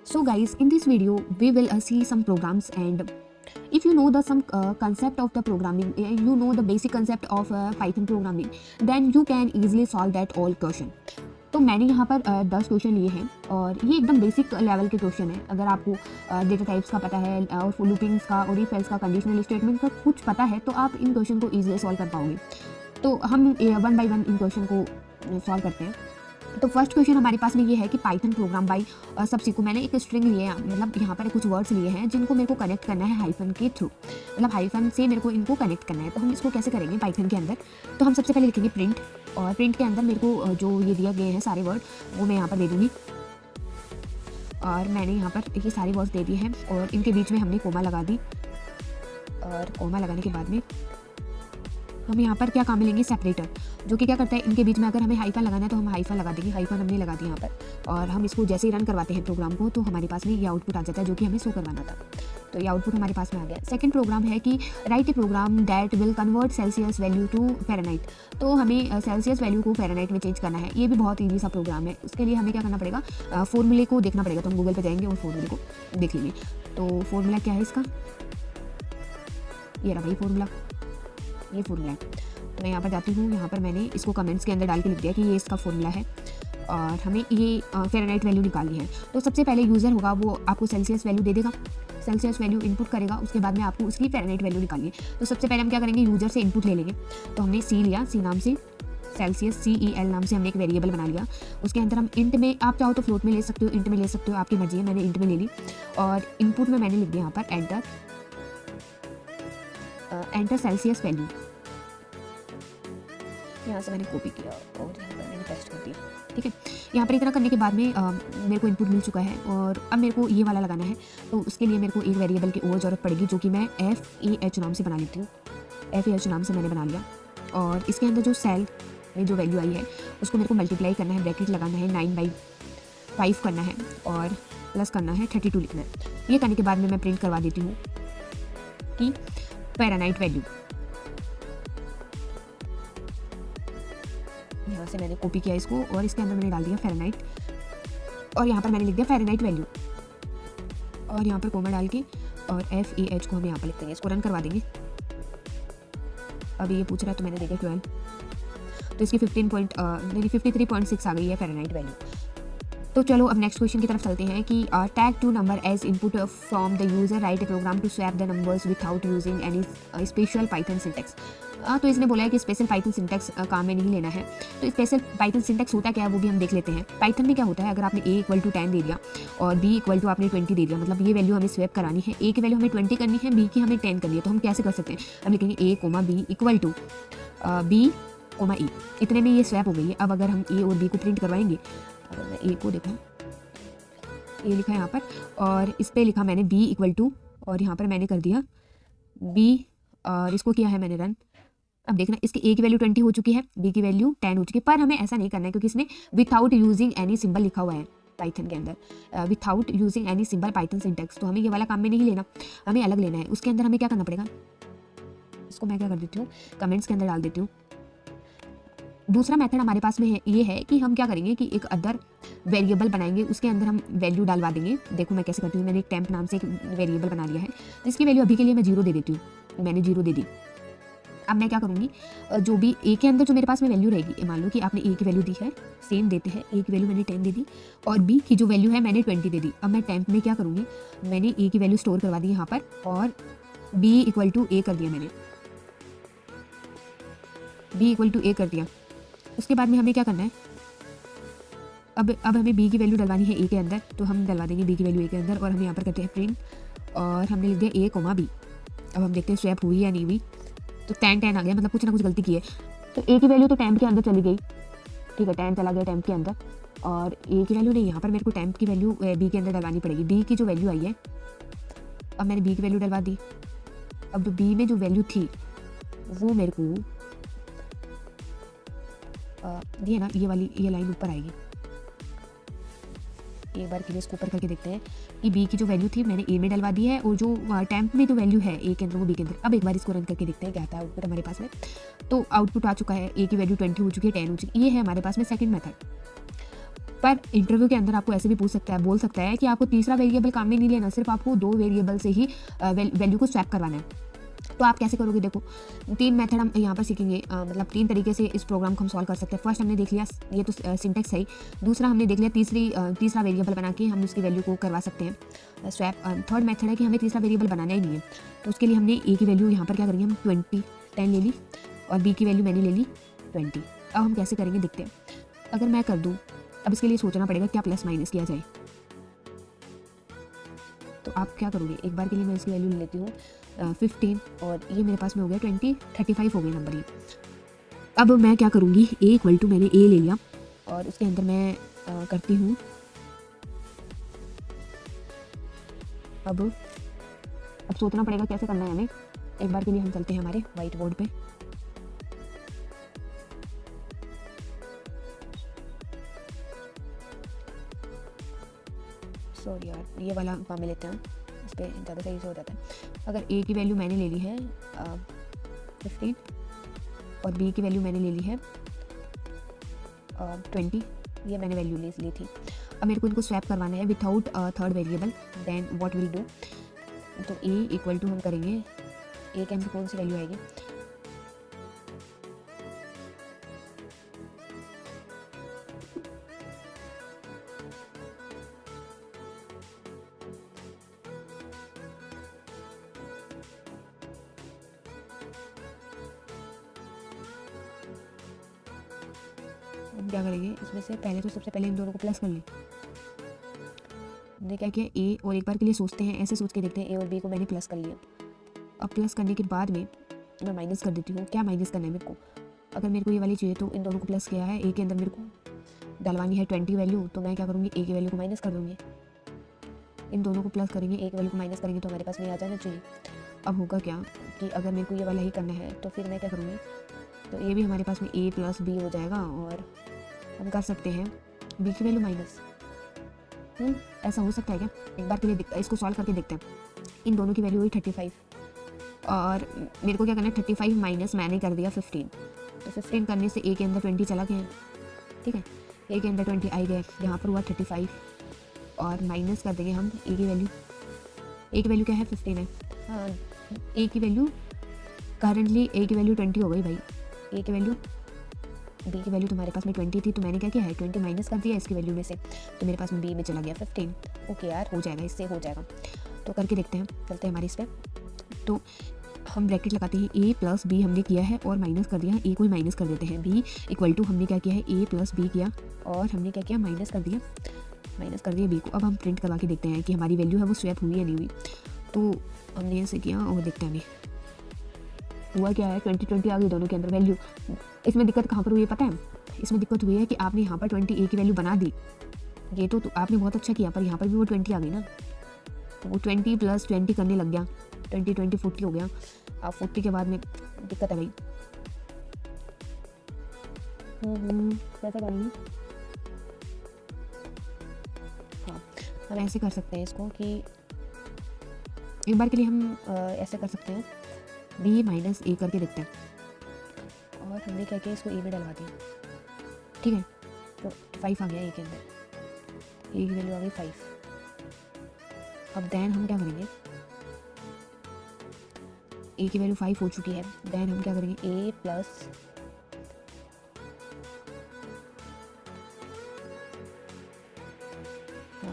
So guys, in this video we will see some programs, and if you know the some concept of the programming, you know the basic concept of Python programming, then you can easily solve that all question. तो मैंने यहाँ पर 10 question लिए हैं और ये एकदम basic level के क्वेश्चन है। अगर आपको डेटा टाइप्स का पता है और फुल लूपिंग्स का और इफ एल्स का कंडीशनल स्टेटमेंट का कुछ पता है तो आप इन क्वेश्चन को ईजिली सॉल्व कर पाओगे। तो हम one by one in question को सॉल्व करते हैं। तो फर्स्ट क्वेश्चन हमारे पास में ये है कि पाइथन प्रोग्राम बाय सबसिक्यू। मैंने एक स्ट्रिंग लिए हैं, मतलब यहाँ पर कुछ वर्ड्स लिए हैं जिनको मेरे को कनेक्ट करना है हाइफन के थ्रू, मतलब हाइफन से मेरे को इनको कनेक्ट करना है। तो हम इसको कैसे करेंगे पाइथन के अंदर? तो हम सबसे पहले लिखेंगे प्रिंट, और प्रिंट के अंदर मेरे को जो ये दिए गए हैं सारे वर्ड वो मैं यहाँ पर दे दूँगी। और मैंने यहाँ पर ये सारे वर्ड्स दे दिए हैं और इनके बीच में हमने कोमा लगा दी। और कोमा लगाने के बाद में हम यहाँ पर क्या काम में लेंगे? सेपरेटर, जो कि क्या करता है इनके बीच में अगर हमें हाइफन लगाना है तो हम हाइफन लगा देंगे। हाइफन हमने लगा दी यहाँ पर, और हम इसको जैसे ही रन करवाते हैं प्रोग्राम को तो हमारे पास में ये आउटपुट आ जाता है जो कि हमें शो करवाना था। तो ये आउटपुट हमारे पास में आ गया। सेकंड प्रोग्राम है कि write a program that will convert Celsius value to Fahrenheit. तो हमें सेल्सियस वैल्यू को फ़ारेनहाइट में चेंज करना है। ये भी बहुत ईजी सा प्रोग्राम है। उसके लिए हमें क्या करना पड़ेगा? फॉर्मूले को देखना पड़ेगा। तो हम गूगल पर जाएंगे और फॉर्मूले को देख लेंगे। तो फॉर्मूला क्या है इसका? ये रहा भाई फॉर्मूला, ये फॉर्मूला है। तो मैं यहाँ पर जाती हूँ, यहाँ पर मैंने इसको कमेंट्स के अंदर डाल के लिख दिया कि ये इसका फॉर्मूला है और हमें ये फ़ारेनहाइट वैल्यू निकालनी है। तो सबसे पहले यूज़र होगा वो आपको सेल्सियस वैल्यू दे देगा, सेल्सियस वैल्यू इनपुट करेगा, उसके बाद में आपको उसकी फ़ारेनहाइट वैल्यू निकालनी है। तो सबसे पहले हम क्या करेंगे? यूज़र से इनपुट ले लेंगे। तो हमने सी लिया, सी नाम से सेल्सियस CEL नाम से हमने एक वेरिएबल बना लिया। उसके अंदर हम इंट में, आप चाहो तो फ्लोट में ले सकते हो, इंट में ले सकते हो, आपकी मर्जी है। मैंने इंट में ले ली और इनपुट में मैंने लिख दिया यहाँ पर एंटर सेल्सियस वैल्यू। यहाँ से मैंने कॉपी किया और यहाँ पर मैंने पेस्ट कर दिया। ठीक है, यहाँ पर इतना करने के बाद में मेरे को इनपुट मिल चुका है और अब मेरे को ये वाला लगाना है। तो उसके लिए मेरे को एक वेरिएबल की और ज़रूरत पड़ेगी जो कि मैं FAH नाम से बना लेती हूँ। FAH नाम से मैंने बना लिया और इसके अंदर जो सेल में जो वैल्यू आई है उसको मेरे को मल्टीप्लाई करना है, ब्रैकेट लगाना है, 9/5 करना है और प्लस करना है 32 लिखना है। ये करने के बाद में मैं प्रिंट करवा देती हूँ कि फ़ारेनहाइट वैल्यू। यहाँ से मैंने कॉपी किया इसको और इसके अंदर मैंने डाल दिया फ़ारेनहाइट और यहाँ पर मैंने लिख दिया फ़ारेनहाइट वैल्यू और यहाँ पर कोमा डाल के और FAH को हम यहाँ पर लिख देंगे। इसको रन करवा देंगे। अभी ये पूछ रहा है तो मैंने देखा 12, तो इसकी 53.6 आ गई है फ़ारेनहाइट वैल्यू। तो चलो अब नेक्स्ट क्वेश्चन की तरफ चलते हैं कि take two number as input from the user, write a program to swap the numbers without using any special Python syntax. तो इसने बोला है कि स्पेशल पाइथन सिंटैक्स काम में नहीं लेना है। तो स्पेशल पाइथन सिंटैक्स होता क्या है वो भी हम देख लेते हैं। पाइथन में क्या होता है, अगर आपने A = 10 दे दिया और B = आपने 20 दे दिया, मतलब ये वैल्यू हमें स्वैप करानी है। A की वैल्यू हमें 20 करनी है, B की हमें 10 करनी है। तो हम कैसे कर सकते हैं? हम लिखेंगे A, B = B, E। इतने में ये स्वैप हो गई है। अब अगर हम A और B को प्रिंट करवाएंगे, अगर मैं A को देखा, ये लिखा है यहाँ पर और इस पर लिखा मैंने B = और यहाँ पर मैंने कर दिया B और इसको किया है मैंने रन। अब देखना, इसकी A की वैल्यू 20 हो चुकी है, B की वैल्यू 10 हो चुकी है, पर हमें ऐसा नहीं करना है क्योंकि इसने विदाउट यूजिंग एनी सिंबल लिखा हुआ है पाइथन के अंदर, without using any symbol Python syntax. तो हमें ये वाला काम में नहीं लेना, हमें अलग लेना है। उसके अंदर हमें क्या करना पड़ेगा? इसको मैं क्या कर देती हूँ, कमेंट्स के अंदर डाल देती हूँ। दूसरा मेथड हमारे पास में है, ये है कि हम क्या करेंगे कि एक अदर वेरिएबल बनाएंगे, उसके अंदर हम वैल्यू डलवा देंगे। देखो मैं कैसे करती हूँ। मैंने एक टेम्प नाम से एक वेरिएबल बना लिया है, जिसकी वैल्यू अभी के लिए मैं 0 दे देती हूँ। मैंने 0 दे दी। अब मैं क्या करूँगी, जो भी A के अंदर जो मेरे पास में वैल्यू रहेगी, मान लो कि आपने A की वैल्यू दी है, सेम देते हैं। A की वैल्यू मैंने 10 दे दी और B की जो वैल्यू है मैंने 20 दे दी। अब मैं टेम्प में क्या करूँगी, मैंने A की वैल्यू स्टोर करवा दी यहाँ पर और B = A कर दिया। मैंने B = A कर दिया। उसके बाद में हमें क्या करना है, अब हमें B की वैल्यू डलवानी है A के अंदर, तो हम डलवा देंगे B की वैल्यू A के अंदर और हम यहाँ पर करते हैं प्रिंट और हमने लिख दिया A, B। अब हम देखते हैं स्वैप हुई या नहीं हुई। तो 10 आ गया, मतलब कुछ ना कुछ गलती की है। तो A की वैल्यू तो टेम्प के अंदर चली गई। ठीक है, 10 चला गया टेम्प के अंदर और A की वैल्यू नहीं, यहाँ पर मेरे को टेम्प की वैल्यू B के अंदर डलवानी पड़ेगी। B की जो वैल्यू आई है, अब मैंने B की वैल्यू डलवा दी। अब जो B में जो वैल्यू थी वो मेरे को ये ना, ये वाली ये लाइन ऊपर आएगी। एक बार फिर इसको ऊपर करके देखते हैं कि B की जो वैल्यू थी मैंने A में डलवा दी है और जो टेम्प में जो वैल्यू है A के अंदर वो B के अंदर। अब एक बार इसको रन करके देखते हैं क्या आता है आउटपुट हमारे पास में। तो आउटपुट आ चुका है, A की वैल्यू 20 हो चुकी है, 10 हो चुकी है। ये है हमारे पास में सेकंड मेथड। पर इंटरव्यू के अंदर आपको ऐसे भी पूछ सकता है, बोल सकता है कि आपको तीसरा वेरिएबल काम में नहीं लेना, सिर्फ आपको 2 वेरिएबल से ही वैल्यू को स्वैप करवाना है। तो आप कैसे करोगे? देखो 3 मेथड हम यहाँ पर सीखेंगे, मतलब 3 तरीके से इस प्रोग्राम को हम सॉल्व कर सकते हैं। फर्स्ट हमने देख लिया ये तो सिंटेक्स है ही। दूसरा हमने देख लिया तीसरा वेरिएबल बना के हम उसकी वैल्यू को करवा सकते हैं स्वैप। थर्ड मेथड है कि हमें तीसरा वेरिएबल बनाना ही नहीं है, तो उसके लिए हमने ए की वैल्यू यहाँ पर क्या करेंगे, हम 10 ले ली और बी की वैल्यू मैंने ले ली 20। अब हम कैसे करेंगे देखते हैं। अगर मैं कर दूँ, अब इसके लिए सोचना पड़ेगा क्या प्लस माइनस किया जाए। तो आप क्या करोगे, एक बार के लिए मैं इसकी वैल्यू ले लेती हूँ 15 और ये मेरे पास में हो गया 20, 35 हो गए नंबर ये। अब मैं क्या करूँगी, ए इक्वल टू मैंने ए ले लिया और उसके अंदर मैं करती हूँ अब सोचना पड़ेगा कैसे करना है हमें। एक बार के लिए हम चलते हैं हमारे वाइट बोर्ड पे। सॉरी यार, ये वाला काम में लेते हैं, इस पर ज़्यादा सही से हो जाता है। अगर ए की वैल्यू मैंने ले ली है 15 और बी की वैल्यू मैंने ले ली है 20, ये मैंने वैल्यू ले ली थी। अब मेरे को इनको स्वैप करवाना है without third variable, then what will do. तो ए इक्वल टू हम करेंगे, ए के अंदर कौन सी वैल्यू आएगी, हम क्या करेंगे इसमें से पहले तो सबसे पहले इन दोनों को प्लस कर लें। हमने क्या किया, ए और एक बार के लिए सोचते हैं, ऐसे सोच के देखते हैं। ए और बी को मैंने प्लस कर लिया। अब प्लस करने के बाद में मैं माइनस कर देती हूँ। क्या माइनस करना है मेरे को, अगर मेरे को ये वाली चाहिए तो इन दोनों को प्लस किया है, ए के अंदर मेरे को डलवानी है 20 वैल्यू, तो मैं क्या करूँगी, ए की वैल्यू को माइनस कर दूँगी। इन दोनों को प्लस करेंगे, ए की वैल्यू को माइनस करेंगे तो हमारे पास में आ जाना चाहिए। अब होगा क्या कि अगर मेरे को ये वाला ही करना है तो फिर मैं क्या करूँगी, तो ये भी हमारे पास में ए प्लस बी हो जाएगा और हम कर सकते हैं बी की वैल्यू माइनस। ऐसा हो सकता है क्या, एक बार के लिए इसको सॉल्व करके देखते हैं। इन दोनों की वैल्यू हुई 35 और मेरे को क्या करना है, 35 माइनस मैंने कर दिया 15, तो 15 करने से ए के अंदर 20 चला गया, ठीक है। ए के अंदर 20 आई गए, यहाँ पर हुआ 35 और माइनस कर देंगे हम ए की वैल्यू। ए की वैल्यू क्या है, 15 है। हाँ, ए की वैल्यू करंटली ए की वैल्यू 20 हो गई भाई। ए की वैल्यू, बी की वैल्यू तुम्हारे पास में 20 थी, तो मैंने क्या किया है 20 माइनस कर दिया इसकी वैल्यू में से, तो मेरे पास में बी में चला गया 15। ओके यार, हो जाएगा, इससे हो जाएगा। तो करके देखते हैं, चलते हैं हमारे इस पर। तो हम ब्रैकेट लगाते हैं, ए प्लस बी हमने किया है और माइनस कर दिया, ए को ही माइनस कर देते हैं। बी इक्वल टू हमने क्या किया है, ए प्लस बी किया और हमने क्या किया, माइनस कर दिया बी को। अब हम प्रिंट करवा के देखते हैं कि हमारी वैल्यू है वो स्वैप हुई या नहीं हुई। तो हमने ऐसे किया और देखते हैं हमें हुआ क्या है, 20 आ गई दोनों के अंदर वैल्यू। इसमें दिक्कत कहाँ पर हुई है पता है, इसमें दिक्कत हुई है कि आपने यहाँ पर 20 ए की वैल्यू बना दी, ये तो आपने बहुत अच्छा किया, पर यहाँ पर भी वो 20 आ गई ना, तो वो 20 + 20 करने लग गया, 20 20 40 हो गया। अब 40 के बाद में दिक्कत है भाई, कैसा करेंगे। हाँ, हम ऐसे कर सकते हैं इसको कि एक बार के लिए हम ऐसे कर सकते हैं, बी माइनस ए करके देखते हैं। और हमने क्या किया, इसको ए में डलवा दिया, ठीक है। तो 5 आ गया ए के अंदर, ए की वैल्यू आ गई 5। अब देन हम क्या करेंगे, ए की वैल्यू 5 हो चुकी है, देन हम क्या करेंगे, ए प्लस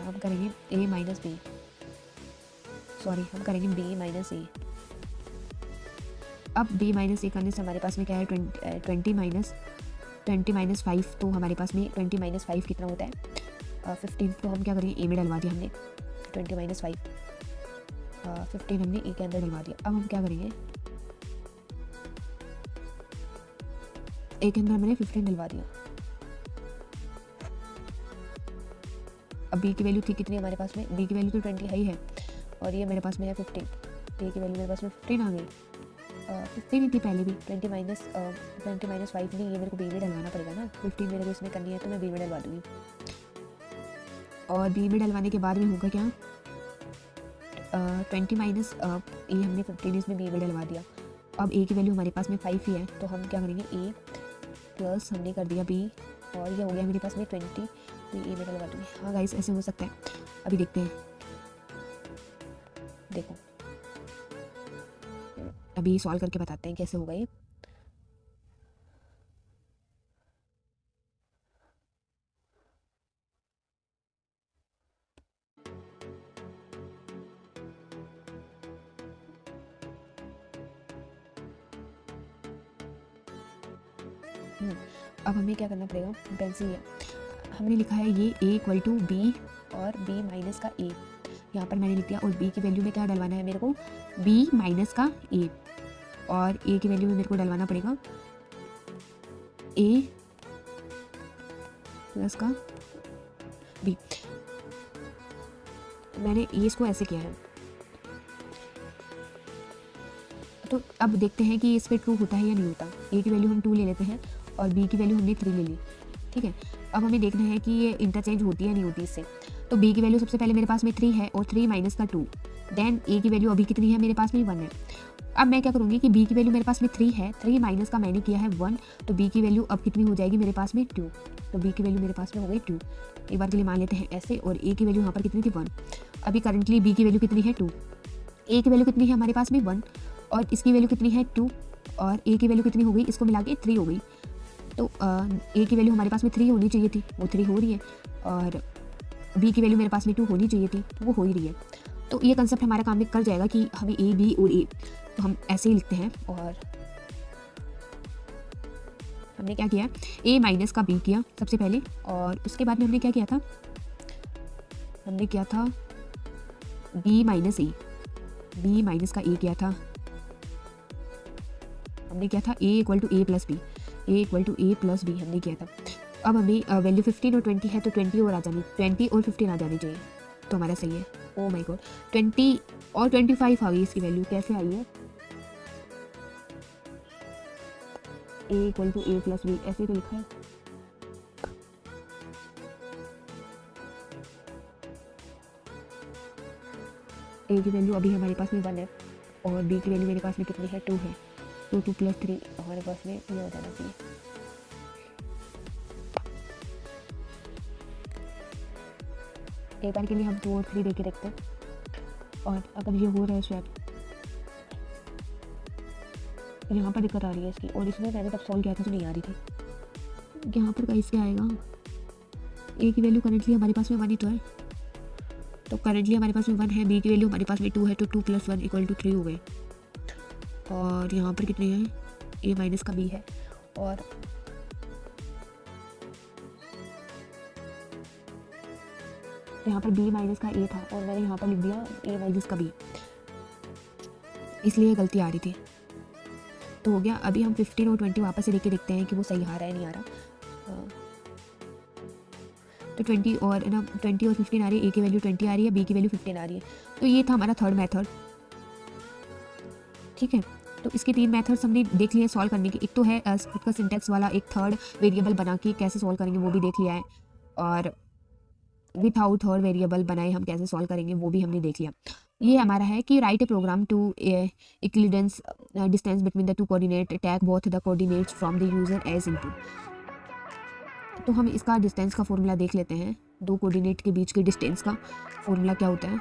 हम करेंगे ए माइनस बी, सॉरी हम करेंगे बी माइनस ए। अब b माइनस ए करने से हमारे पास में क्या है, 20 माइनस 5, तो हमारे पास में 20 माइनस 5 कितना होता है 15। तो हम क्या करेंगे, ए में डलवा दिया हमने 20 माइनस 5, 15 हमने ए के अंदर डलवा दिया। अब हम क्या करेंगे, ए के अंदर मैंने 15 डलवा दिया। अब b की वैल्यू थी कितनी हमारे पास में, b की वैल्यू तो 20 ही है और ये मेरे पास में है 15, a की वैल्यू मेरे पास में 15 आ गई। 15 ही थी पहले भी, 20 माइनस 5 नहीं, ये मेरे को बी में डलवाना पड़ेगा ना, 15 मेरे को इसमें करनी है तो मैं बी में डलवा दूँगी। और बी में डलवाने के बाद में होगा क्या, 20 माइनस ए हमने 15 इसमें बी में डलवा दिया। अब ए की वैल्यू हमारे पास में 5 ही है, तो हम क्या करेंगे, ए प्लस हमने कर दिया बी और ये हो गया मेरे पास में 20 इसको ए में डलवा दूँगी। हाँ गाइस ऐसे हो सकता है, अभी देखते हैं। देखो अभी सॉल्व करके बताते हैं कैसे होगा ये। अब हमें क्या करना पड़ेगा, पेंसिल है, हमने लिखा है ये a इक्वल टू बी और b माइनस का a, यहाँ पर मैंने लिख दिया। और b की वैल्यू में क्या डलवाना है मेरे को, b माइनस का a, और a की वैल्यू में मेरे को डलवाना पड़ेगा a प्लस का b। मैंने ये इसको ऐसे किया है। तो अब देखते हैं कि इस पर ट्रू होता है या नहीं होता। a की वैल्यू हम 2 ले लेते हैं और b की वैल्यू हमने 3 ले ली, ठीक है। अब हमें देखना है कि ये इंटरचेंज होती है या नहीं होती इससे। तो b की वैल्यू सबसे पहले मेरे पास में 3 है और 3 माइनस का 2, देन a की वैल्यू अभी कितनी है मेरे पास में 1 है। अब मैं क्या करूँगी कि b की वैल्यू मेरे पास में 3 है, 3 माइनस का मैंने किया है 1, तो b की वैल्यू अब कितनी हो जाएगी मेरे पास में 2, तो b की वैल्यू मेरे पास में हो गई 2। एक बार के लिए मान लेते हैं ऐसे, और a की वैल्यू यहाँ पर कितनी थी 1। अभी करंटली b की वैल्यू कितनी है 2, a की वैल्यू कितनी है हमारे पास में 1, और इसकी वैल्यू कितनी है 2, और a की वैल्यू कितनी हो गई, इसको मिला के 3 हो गई। तो a की वैल्यू हमारे पास में 3 होनी चाहिए थी, वो 3 हो रही है, और b की वैल्यू मेरे पास में 2 होनी चाहिए थी, तो वो हो ही रही है। तो ये कंसेप्ट हमारा काम में कर जाएगा कि हमें a b और a, तो हम ऐसे ही लिखते हैं। और हमने क्या किया, a माइनस का b किया सबसे पहले, और उसके बाद में हमने क्या किया था, हमने किया था b minus a, b minus का a किया था। हमने किया था a equal to a plus b, a equal to a plus b हमने किया था। अब हमें वैल्यू 15 और 20 है, तो 20 और आ जानी, 20 और 15 आ जानी चाहिए, तो हमारा सही है। ओ माय गॉड, 20 और 25 आ गई इसकी वैल्यू, कैसे आई है, a equal to a plus b, ऐसे तो लिखा है। a की वैल्यू अभी हमारे पास में 1 है, और b की वैल्यू मेरे पास में कितनी है 2 है, तो 2 प्लस 3 हमारे पास में ये हो जाना चाहिए। एक बार के लिए हम 2 और 3 देके देखते हैं, और अगर ये हो रहा है स्वैप, यहाँ पर दिक्कत आ रही है इसकी, और इसमें मैंने तब सॉल्व किया था तो नहीं आ रही थी। यहाँ पर कैसे आएगा, a की वैल्यू करेंटली हमारे पास में 1 ही तो है, तो करेंटली हमारे पास में 1 है, b की वैल्यू हमारे पास में 2 है, तो 2 प्लस 1 इक्वल टू 3 हो गए। और यहाँ पर कितने हैं, a माइनस का b है, और यहाँ पर b माइनस का a था, और मैंने यहाँ पर लिख दिया a माइनस का b, इसलिए गलती आ रही थी। तो हो गया। अभी हम 15 और 20 वापस से लेके देखते हैं कि वो सही आ रहा है नहीं आ रहा। तो 20 और ना 20 और 15 आ रही है, a की वैल्यू 20 आ रही है, b की वैल्यू 15 आ रही है, तो ये था हमारा थर्ड मेथड, ठीक है। तो इसके 3 मेथड्स हमने देख लिए सॉल्व करने के। एक तो है खुद का सिंटेक्स वाला, एक थर्ड वेरिएबल बना के कैसे सॉल्व करेंगे वो भी देख लिया है, और विथआउट थर्ड वेरिएबल बनाए हम कैसे सॉल्व करेंगे वो भी हमने देख लिया। ये हमारा है कि write a program to Euclidean distance between the two coordinate, take both the coordinates from the user as input. तो हम इसका डिस्टेंस का फॉर्मूला देख लेते हैं, दो कोऑर्डिनेट के बीच के डिस्टेंस का फॉर्मूला क्या होता है।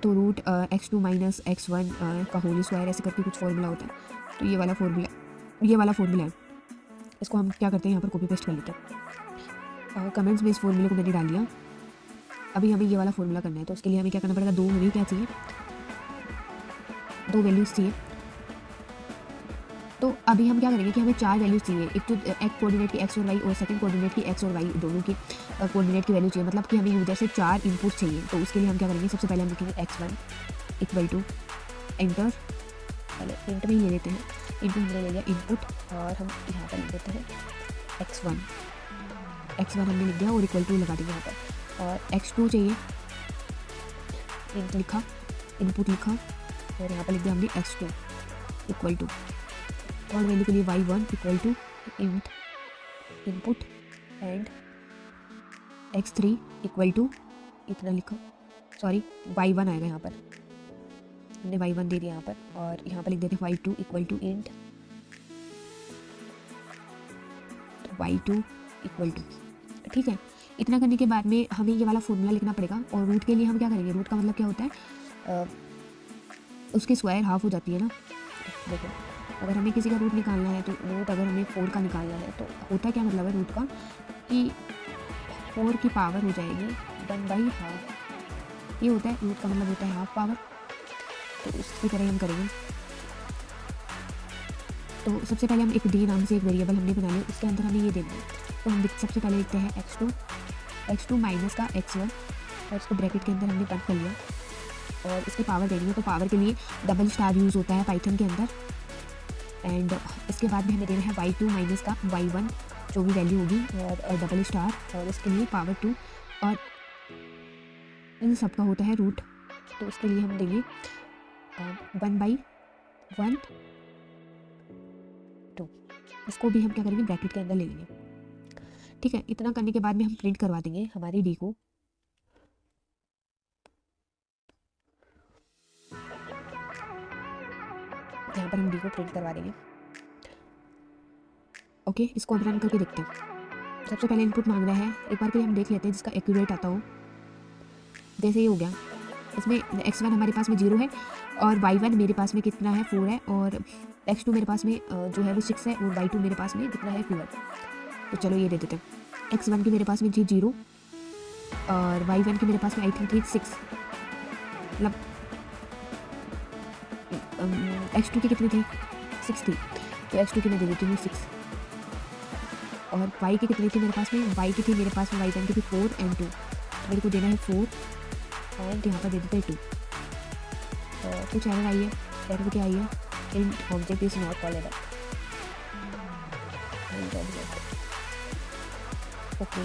तो रूट x2 माइनस x1 का होल स्क्वायर ऐसे करके कुछ फॉर्मूला होता है। तो ये वाला फॉर्मूला है, इसको हम क्या करते हैं यहाँ पर कॉपी पेस्ट कर लेते हैं। कमेंट्स में इस फॉर्मूले को मैंने डाल लिया। अभी हमें ये वाला फॉर्मूला करना है, तो उसके लिए हमें क्या करना पड़ेगा, दो हमें क्या चाहिए, दो वैल्यूज़ चाहिए। तो अभी हम क्या करेंगे कि हमें 4 वैल्यूज़ चाहिए, एक तो एक कोऑर्डिनेट की x और y, और सेकंड कोऑर्डिनेट की x और y दोनों की कोऑर्डिनेट की वैल्यू चाहिए, मतलब कि हमें यूजर से 4 इनपुट चाहिए। तो उसके लिए हम क्या करेंगे, सबसे पहले हम लिखेंगे x1 इक्वल टू एंटर, पहले इंट में ही ले लेते हैं, इंटू हमने ले लिया इनपुट, और हम यहाँ पर लिख देते हैं x1 हमने लिख दिया और इक्वल टू लगा देंगे यहाँ पर, और x2 चाहिए, इंट लिखा, इनपुट लिखा, और यहाँ पर लिख दिया हमने x2 इक्वल टू, और वैल्यू के लिए y1 equal to int input and x3 equal to इतना लिखा, सॉरी y1 आएगा यहाँ पर, हमने y1 दे दिया यहाँ पर, और यहाँ पर लिख देते हैं y2 इक्वल टू इंट, तो y2 इक्वल टू, ठीक है। इतना करने के बाद में हमें ये वाला फॉर्मूला लिखना पड़ेगा, और रूट के लिए हम क्या करेंगे, रूट का मतलब क्या होता है, उसकी स्क्वायर हाफ हो जाती है ना। देखो अगर हमें किसी का रूट निकालना है तो रूट अगर हमें 4 का निकालना है तो होता क्या मतलब है रूट का, कि 4 की पावर हो जाएगी 1/2। ये होता है रूट का मतलब होता है हाफ पावर। तो उसकी तरह हम करेंगे। तो सबसे पहले हम एक डी नाम से एक वेरिएबल हमने बना लिया, उसके अंदर हमें ये देना है। तो हम सबसे पहले लिखते हैं x2 माइनस का x1, और इसको ब्रैकेट के अंदर हमने बंद कर लिया, और इसकी पावर देनी है। तो पावर के लिए डबल स्टार यूज़ होता है पाइथन के अंदर। एंड इसके बाद में हमें देना है y2 माइनस का y1 जो भी वैल्यू होगी, और डबल स्टार, और इसके लिए पावर 2, और इन सब का होता है रूट। तो उसके लिए हम देंगे 1/1 2। इसको भी हम क्या करेंगे, ब्रैकेट के अंदर ले लेंगे, ठीक है। इतना करने के बाद में हम प्रिंट करवा देंगे हमारी डी को। यहाँ पर हम डी को प्रिंट करवा देंगे। ओके, इसको हम रन करके देखते हैं। सबसे पहले इनपुट मांग रहा है, एक बार के लिए हम देख लेते हैं जिसका एक्यूरेट आता हो। जैसे ये हो गया, इसमें x1 हमारे पास में 0 है, और y1 मेरे पास में कितना है 4 है, और x2 मेरे पास में जो है वो 6 है, और y2 मेरे पास में कितना है 2 है। तो चलो ये दे देते हैं। x1 की मेरे पास में थी 0, और y1 की मेरे पास में आई थिंक थी 6, मतलब x2 की कितनी थी 6 थी, तो x2 की मैं दे देती हूँ 6। और y की कितनी थी मेरे पास में, y की थी मेरे पास में y1 की थी 4 एंड 2, मेरे को देना है 4, एंड यहाँ पर दे देते हैं 2। कुछ एरर आई है, एरर क्या आई है, int object is not callable. Okay,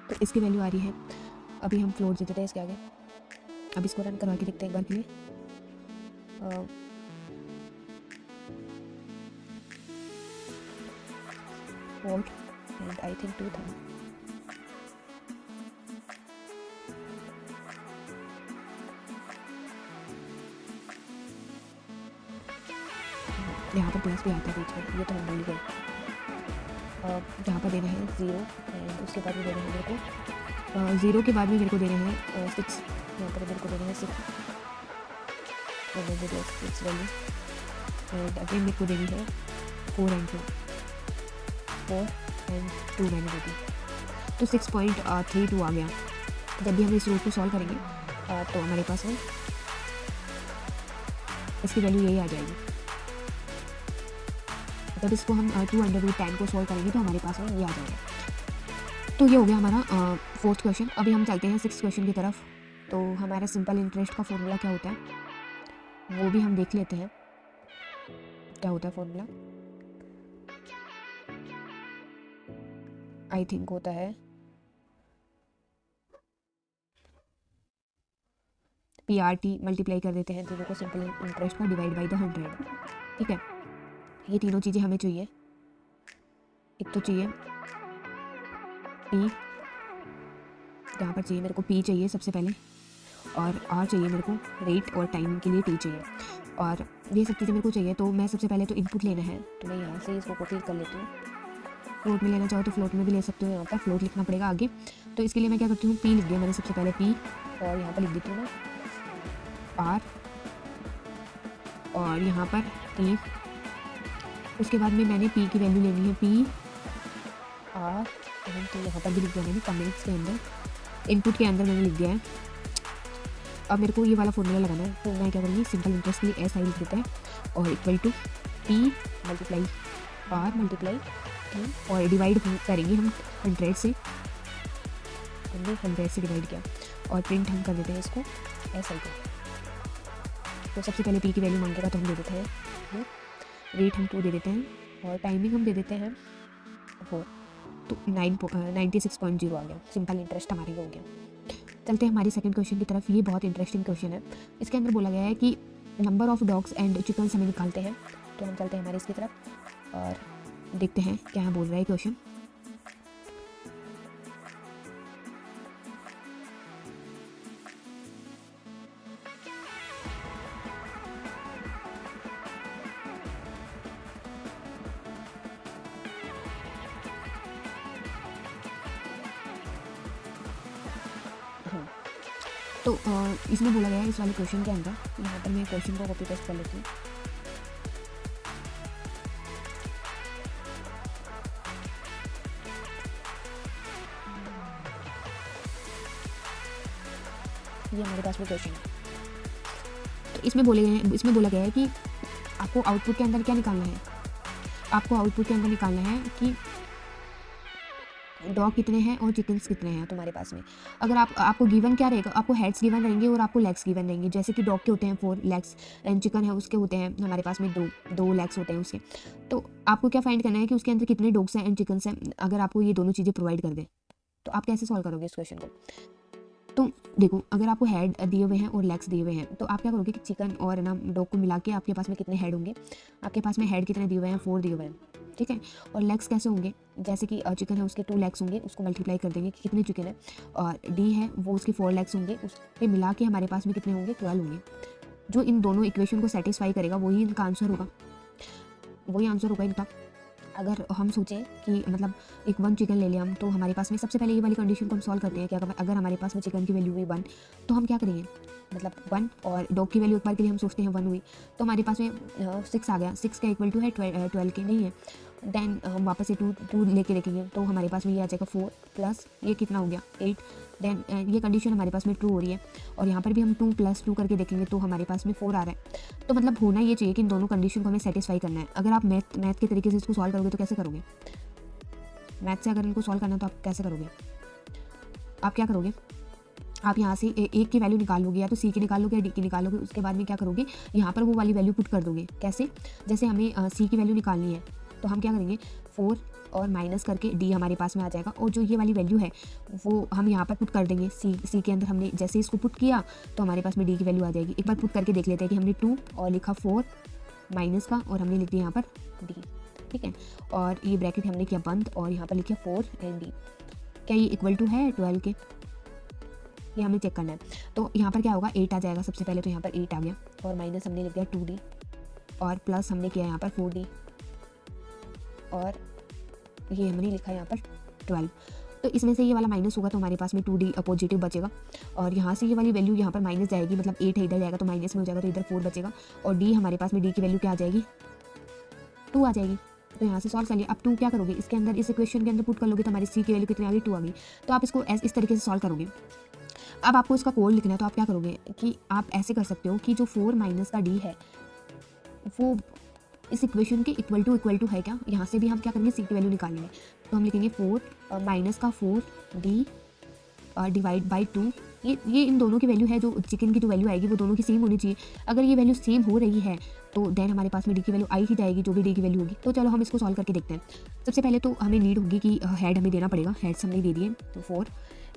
तो इसकी वैल्यू आ रही है। अभी हम फ्लोट दे देते हैं इसके आगे। अब इसको रन करवा के देखते हैं एक बार के लिए। वोल्ट एंड आई थिंक 2 था। यहाँ पर प्लस भी आता है बीच में, ये तो हम भूल गए। यहाँ पर देना है 0, एंड उसके बाद में देना है मेरे को 0 के बाद में मेरे को देना है 6, यहाँ पर मेरे को देना है 6, और मैं दे दिया 6 वैल्यू, एंड अगेन मेरे को देनी है 4 एंड 2 मैंने दे दी। तो 6.32 आ गया। जब भी हम इस रूट को सॉल्व करेंगे तो हमारे पास में इसकी वैल्यू यही आ जाएगी। जब इसको हम 2√10 को सॉल्व करेंगे तो हमारे पास में ये आ जाएगा। तो ये हो गया हमारा 4th क्वेश्चन। अभी हम चलते हैं 6th क्वेश्चन की तरफ। तो हमारा सिंपल इंटरेस्ट का फॉर्मूला क्या होता है वो भी हम देख लेते हैं, क्या होता है फॉर्मूला। आई थिंक होता है PRT मल्टीप्लाई कर देते हैं तीनों को, सिंपल इंटरेस्ट का डिवाइड बाय द 100, ठीक है। ये तीनों चीज़ें हमें चाहिए। एक तो चाहिए P, यहाँ पर चाहिए मेरे को P चाहिए सबसे पहले, और R चाहिए मेरे को रेट, और टाइम के लिए T चाहिए, और ये सब चीज़ें मेरे को चाहिए। तो मैं सबसे पहले तो इनपुट लेना है, तो मैं यहाँ से इसको कॉपी कर लेती हूँ। फ्लोट में लेना चाहो तो फ्लोट में भी ले सकते हो, यहाँ पर फ्लोट लिखना पड़ेगा आगे। तो इसके लिए मैं क्या करती हूँ, P लिख दिया मैंने सबसे पहले P, और यहाँ पर लिख देती हूँ मैं R, और यहाँ पर T। उसके बाद में मैंने P की वैल्यू लेनी है P R, तो यहाँ पर भी लिख दिया मैंने कमेंट्स के अंदर, इनपुट के अंदर मैंने लिख दिया है। अब मेरे को ये वाला फॉर्मूला लगाना है, तो मैं क्या करूँगी, सिंपल इंटरेस्ट के लिए SI लिख देते हैं, और equal to P multiply R multiply T, और डिवाइड करेंगे हम 100 से, हमने 100 से डिवाइड किया, और प्रिंट हम कर देते हैं इसको SI को। तो सबसे पहले P की वैल्यू मांगेगा तो हम दे देते हैं, रेट हम 2 दे देते हैं, और टाइमिंग हम दे देते हैं 4, तो 96.0 आ गया। सिंपल इंटरेस्ट हमारी हो गया। चलते हैं हमारी सेकंड क्वेश्चन की तरफ। ये बहुत इंटरेस्टिंग क्वेश्चन है। इसके अंदर बोला गया है कि number of dogs and chickens हमें निकालते हैं। तो हम चलते हैं हमारे इसकी तरफ और देखते हैं क्या बोल रहा है क्वेश्चन। तो इसमें बोला गया है इस वाले क्वेश्चन के अंदर, यहाँ पर मैं क्वेश्चन को कॉपी पेस्ट कर लेती हूँ। ये हमारे पास में क्वेश्चन है। तो इसमें बोला गया है कि आपको आउटपुट के अंदर क्या निकालना है। आपको आउटपुट के अंदर निकालना है कि डॉग कितने हैं और चिकन्स कितने हैं तुम्हारे पास में। अगर आपको गिवन क्या रहेगा, आपको हेड्स गिवन रहेंगे और आपको लेग्स गिवन रहेंगे। जैसे कि डॉग के होते हैं 4 लेग्स एंड चिकन है उसके होते हैं हमारे पास में 2 लेग्स होते हैं उसके। तो आपको क्या फाइंड करना है कि उसके अंदर कितने डॉग्स हैं एंड चिकन्स हैं। अगर आपको ये दोनों चीज़ें प्रोवाइड कर दें तो आप कैसे सॉल्व करोगे इस क्वेश्चन को। तो देखो, अगर आपको हेड दिए हुए हैं और लेग्स दिए हुए हैं तो आप क्या करोगे कि चिकन और ना डॉग को मिला के आपके पास में कितने हेड होंगे। आपके पास में हेड कितने दिए हुए हैं, 4 दिए हुए हैं, ठीक है। और लेग्स कैसे होंगे, जैसे कि चिकन है उसके 2 लेग्स होंगे, उसको मल्टीप्लाई कर देंगे कि कितने चिकन है। और डी है वो उसके 4 लेग्स होंगे, उसके मिला के हमारे पास में कितने होंगे, 12 होंगे। जो इन दोनों इक्वेशन को सेटिस्फाई करेगा वही इनका आंसर होगा, वही आंसर होगा इनका। अगर हम सोचें कि मतलब एक 1 चिकन ले लिया हम, तो हमारे पास में सबसे पहले ये वाली कंडीशन को हम सॉल्व करते हैं कि अगर हमारे पास में चिकन की वैल्यू हुई 1 तो हम क्या करेंगे, मतलब 1 और डॉग की वैल्यू एक बार के लिए हम सोचते हैं 1 हुई तो हमारे पास में 6 आ गया। 6 का इक्वल टू है 12 के नहीं है। देन हम वापस से 2 लेके देखेंगे तो हमारे पास में ये आ जाएगा 4 प्लस ये कितना हो गया 8। देन ये कंडीशन हमारे पास में ट्रू हो रही है और यहाँ पर भी हम 2 + 2 करके देखेंगे तो हमारे पास में 4 आ रहा है। तो मतलब होना ये चाहिए कि इन दोनों कंडीशन को हमें सेटिस्फाई करना है। अगर आप मैथ के तरीके से इसको सॉल्व करोगे तो कैसे करोगे, मैथ से अगर इनको सॉल्व करना है तो आप कैसे करोगे, आप क्या करोगे, आप यहाँ से एक की वैल्यू निकालोगे या तो सी की निकालोगे या डी की निकालोगे। उसके बाद में क्या करोगे, यहाँ पर वो वाली वैल्यू पुट कर दोगे। कैसे, जैसे हमें सी की वैल्यू निकालनी है तो हम क्या करेंगे 4 और माइनस करके डी हमारे पास में आ जाएगा और जो ये वाली वैल्यू है वो हम यहाँ पर पुट कर देंगे। सी के अंदर हमने जैसे इसको पुट किया तो हमारे पास में डी की वैल्यू आ जाएगी। एक बार पुट करके देख लेते हैं कि हमने 2 और लिखा 4 माइनस का और हमने लिख दिया यहाँ पर डी, ठीक है। और ये ब्रैकेट हमने किया बंद और यहाँ पर लिखा 4 एंड डी। क्या ये इक्वल टू है 12 के, ये हमें चेक करना है। तो यहाँ पर क्या होगा 8 आ जाएगा सबसे पहले, तो यहाँ पर 8 आ गया और माइनस हमने लिख दिया 2D और प्लस हमने किया यहाँ पर 4D और ये हमने लिखा यहाँ पर 12। तो इसमें से ये वाला माइनस होगा तो हमारे पास में 2D पॉजिटिव बचेगा और यहाँ से ये वाली वैल्यू यहाँ पर माइनस जाएगी, मतलब 8 है इधर जाएगा तो माइनस में हो जाएगा तो इधर 4 बचेगा और डी हमारे पास में डी की वैल्यू क्या आ जाएगी 2 आ जाएगी। तो यहाँ से सॉल्व कर लिया। अब 2 क्या करोगे, इसके अंदर इस इक्वेशन के अंदर पुट कर लोगे तो हमारी सी की वैल्यू कितनी आ गई 2 आ गई। तो आप इसको इस तरीके से सॉल्व करोगे। अब आपको इसका कोड लिखना है तो आप क्या करोगे कि आप ऐसे कर सकते हो कि जो 4 माइनस का डी है वो इस इक्वेशन के इक्वल टू है क्या, यहाँ से भी हम क्या करेंगे सी की वैल्यू निकालेंगे। तो हम लिखेंगे 4 माइनस का 4D डिवाइड बाई 2। ये इन दोनों की वैल्यू है, जो चिकन की जो वैल्यू आएगी वो दोनों की सेम होनी चाहिए। अगर ये वैल्यू सेम हो रही है तो देन हमारे पास में डी की वैल्यू आई ही जाएगी, जो भी डी की वैल्यू होगी। तो चलो हम इसको सॉल्व करके देखते हैं। सबसे पहले तो हमें नीड होगी कि हेड हमें देना पड़ेगा, हेड्स हमने दे दिए तो 4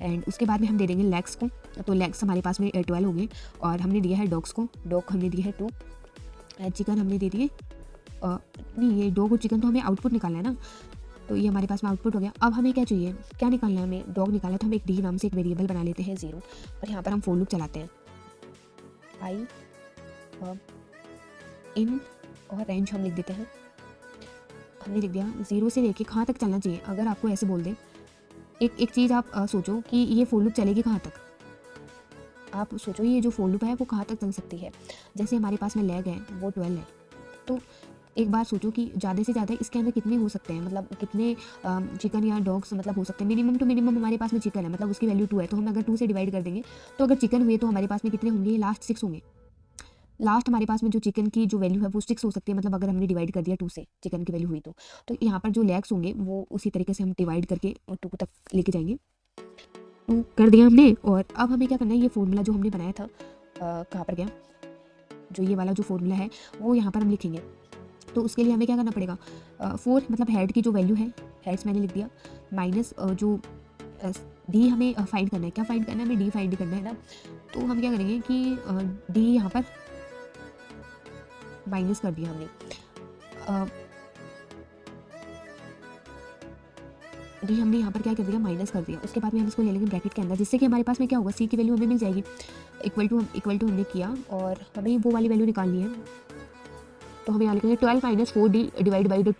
एंड उसके बाद में हम दे देंगे लेग्स को। तो लेग्स हमारे पास में 12 हो गए और हमने दिया है डॉग्स को, डॉग हमने दिया है 2 एंड चिकन हमने दे दिए नहीं, ये डॉग और चिकन तो हमें आउटपुट निकालना है ना, तो ये हमारे पास में आउटपुट हो गया। अब हमें क्या चाहिए, क्या निकालना है, हमें डॉग निकालना है। तो हम एक डी नाम से एक वेरिएबल बना लेते हैं 0 और यहाँ पर हम फॉर लूप चलाते हैं। आई इन और रेंज हम लिख देते हैं, हमने लिख दिया 0 से लेके कहाँ तक चलना चाहिए। अगर आपको ऐसे बोल दें, एक चीज़ आप सोचो कि ये फॉर लूप चलेगी कहाँ तक, आप सोचो ये जो फॉर लूप है वो कहाँ तक चल सकती है। जैसे हमारे पास में लेग है वो 12 है, तो एक बार सोचो कि ज़्यादा से ज़्यादा इसके अंदर कितने हो सकते हैं, मतलब कितने चिकन या डॉग्स मतलब हो सकते हैं। मिनिमम टू मिनिमम हमारे पास में चिकन है, मतलब उसकी वैल्यू 2 है, तो हम अगर 2 से डिवाइड कर देंगे तो अगर चिकन हुए तो हमारे पास में कितने होंगे, लास्ट 6 होंगे। लास्ट हमारे पास में जो चिकन की जो वैल्यू है वो 6 हो सकती है, मतलब अगर हमने डिवाइड कर दिया 2 से चिकन की वैल्यू हुई तो यहाँ पर जो लेग्स होंगे वो उसी तरीके से हम डिवाइड करके 2 तक लेके जाएंगे। 2 कर दिया हमने और अब हमें क्या करना है, ये फॉर्मूला जो हमने बनाया था कहाँ पर गया, जो ये वाला जो फॉर्मूला है वो यहाँ पर हम लिखेंगे। तो उसके लिए हमें क्या करना पड़ेगा, 4 मतलब हेड की जो वैल्यू है, हेड्स मैंने लिख दिया, माइनस जो डी हमें फाइंड करना है। क्या फाइंड करना है, हमें डी फाइंड करना है ना। तो हम क्या करेंगे कि डी यहाँ पर माइनस कर दिया हमने, डी हमने यहाँ पर क्या कर दिया, माइनस कर दिया। उसके बाद में हम इसको ले लेंगे ब्रैकेट के अंदर, जिससे कि हमारे पास में क्या होगा, सी की वैल्यू हमें मिल जाएगी। इक्वल टू हमने किया और हमें वो वाली वैल्यू निकालनी है। तो हम यहाँ लिखेंगे 12 माइनस 4D डिवाइड बाई 2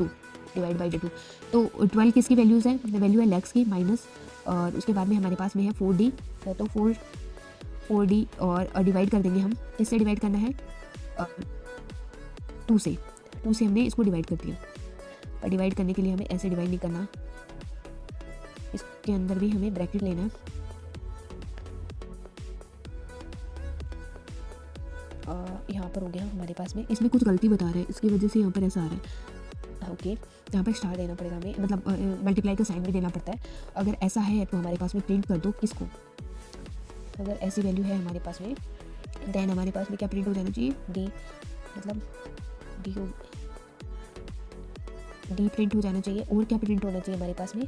तो 12 किसकी वैल्यूज़ है, वैल्यू है लेग्स की माइनस और उसके बाद में हमारे पास में है 4D, तो 4D और डिवाइड कर देंगे हम। किससे डिवाइड करना है? 2 से। 2 से हमने इसको डिवाइड कर दिया। पर डिवाइड करने के लिए हमें ऐसे डिवाइड नहीं करना, इसके अंदर भी हमें ब्रैकेट लेना है। यहाँ पर हो गया हमारे पास में, इसमें कुछ गलती बता रहे हैं, इसकी वजह से यहाँ पर ऐसा आ रहा है। ओके, यहाँ पर स्टार देना पड़ेगा हमें, मतलब मल्टीप्लाई का साइन भी देना पड़ता है। अगर ऐसा है तो हमारे पास में प्रिंट कर दो किसको, अगर ऐसी वैल्यू है हमारे पास में, देन हमारे पास में क्या प्रिंट हो जाना चाहिए? डी, मतलब डी प्रिंट हो जाना चाहिए। और क्या प्रिंट होना चाहिए हमारे पास में?